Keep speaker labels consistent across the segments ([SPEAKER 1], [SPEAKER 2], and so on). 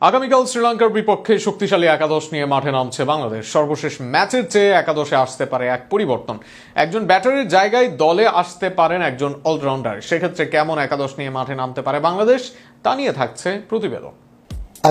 [SPEAKER 1] আগামীকাল শ্রীলঙ্কার বিপক্ষে শক্তিশালী একাদশ নিয়ে মাঠে নামছে বাংলাদেশ। সর্বশেষ ম্যাচের চেয়ে একাদশে আসতে পারে এক পরিবর্তন। একজন ব্যাটারের জায়গায় দলে আসতে পারেন একজন অলরাউন্ডার। সেক্ষেত্রে কেমন একাদশ নিয়ে মাঠে নামতে পারে বাংলাদেশ, তা নিয়ে থাকছে প্রতিবেদন।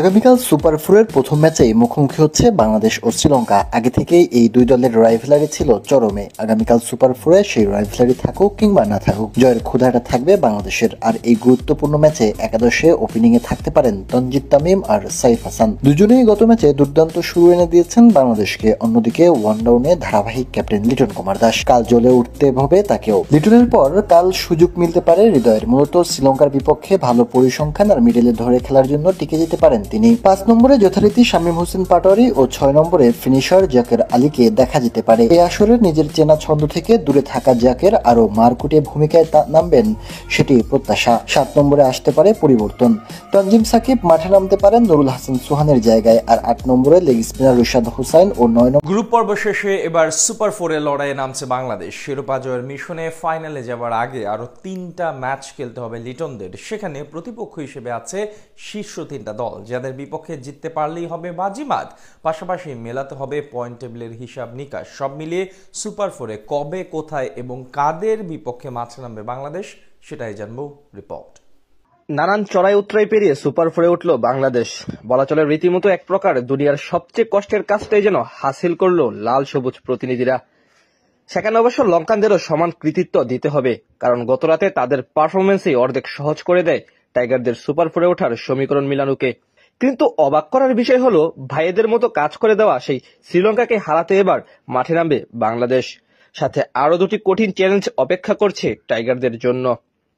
[SPEAKER 2] আগামীকাল সুপার ফোরের প্রথম ম্যাচেই মুখোমুখি হচ্ছে বাংলাদেশ ও শ্রীলঙ্কা। আগে থেকেই এই দুই দলের রাইভালরি ছিল চরমে। আগামীকাল সুপার ফোরে সেই রাইভালরি থাকুক কিংবা না থাকুক, জয়ের ক্ষুধাটা থাকবে বাংলাদেশের। আর এই গুরুত্বপূর্ণ ম্যাচে একাদশে ওপেনিং এ থাকতে পারেন তানজিদ তামিম আর সাইফ হাসান। দুজনেই গত ম্যাচে দুর্দান্ত শুরু এনে দিয়েছেন বাংলাদেশকে। অন্যদিকে ওয়ান ডাউনে ধারাবাহিক ক্যাপ্টেন লিটন কুমার দাস। কাল জ্বলে উঠতে হবে তাকেও। লিটনের পর কাল সুযোগ মিলতে পারে হৃদয়ের। মূলত শ্রীলঙ্কার বিপক্ষে ভালো পরিসংখ্যান আর মিডলে ধরে খেলার জন্য টিকে যেতে পারেন তিনি। 5 নম্বরে যথারীতি শামীম হোসেন পাটোয়ারি ও 6 নম্বরে ফিনিশার জাকের আলীকে দেখা যেতে পারে। এই আসরে নিজের চেনা ছন্দ থেকে দূরে থাকা জাকের আরো মারকুটে ভূমিকায় নামবেন, সেটি প্রত্যাশা। 7 নম্বরে আসতে পারে পরিবর্তন। তানজিম সাকিব মাঠে নামতে পারেন নুরুল হাসান সোহানের জায়গায়। আর 8 নম্বরে লেগ স্পিনার রিশাদ হোসাইন ও 9 নম্বরে।
[SPEAKER 3] গ্রুপ পর্ব শেষে এবার সুপার ফোরে লড়াইয়ে নামছে বাংলাদেশ। শিরোপা জয়ের মিশনে ফাইনালে যাবার আগে আরো 3টা ম্যাচ খেলতে হবে লিটনদের। সেখানে প্রতিপক্ষ হিসেবে আছে শীর্ষ 3টা দল, যাদের বিপক্ষে জিততে পারলেই হবে বাজিমাত। পাশাপাশি মেলাতে হবে পয়েন্ট টেবিলের হিসাব নিকাশ। সব মিলিয়ে সুপার ফোরে কবে, কোথায় এবং কাদের বিপক্ষে মাঠে নামবে বাংলাদেশ, সেটাই জানবো রিপোর্ট।
[SPEAKER 4] নানান চড়াই উতরাই পেরিয়ে সুপার ফোরে উঠল বাংলাদেশ। বলা চলে রীতিমতো এক প্রকার দুনিয়ার সবচেয়ে কষ্টের কাজটাই যেন হাসিল করলো লাল সবুজ প্রতিনিধিরা। সেখানে অবশ্য লঙ্কানদেরও সমান কৃতিত্ব দিতে হবে, কারণ গতরাতে তাদের পারফরমেন্সই অর্ধেক সহজ করে দেয় টাইগারদের সুপার ফোরে ওঠার সমীকরণ মিলানোকে। কিন্তু অবাক করার বিষয় হলো, ভাইয়েদের মতো কাজ করে দেওয়া সেই শ্রীলঙ্কাকে হারাতে এবার মাঠে নামবে বাংলাদেশ। সাথে আরো 2টি কঠিন চ্যালেঞ্জ অপেক্ষা করছে টাইগারদের জন্য।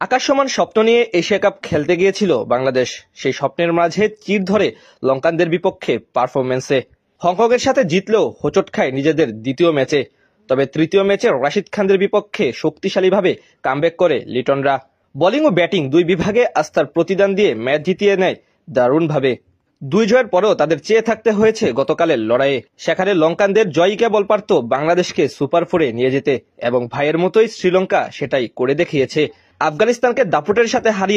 [SPEAKER 4] আকাশ সমান স্বপ্ন নিয়ে এশিয়া কাপ খেলতে গিয়েছিল বাংলাদেশ। সেই স্বপ্নের মাঝে চির ধরে লঙ্কানদের বিপক্ষে পারফরমেন্সে। হংকংয়ের সাথে জিতলেও হোঁচট খায় নিজেদের দ্বিতীয় ম্যাচে। তবে তৃতীয় ম্যাচে রাশিদ খানদের বিপক্ষে শক্তিশালীভাবে কামব্যাক করে লিটনরা। বোলিং ও ব্যাটিং দুই বিভাগে আস্থার প্রতিদান দিয়ে ম্যাচ জিতিয়ে নেয় দারুণভাবে। 2 জয়ের পরেও তাদের চেয়ে থাকতে হয়েছে গতকালের লড়াইয়ে। সেখানে লঙ্কানদের জয়ই কেবল পারত বাংলাদেশকে সুপার ফোরে নিয়ে যেতে, এবং ভাইয়ের মতোই শ্রীলঙ্কা সেটাই করে দেখিয়েছে। আফগানিস্তানকে দাপটের সাথে হারিয়ে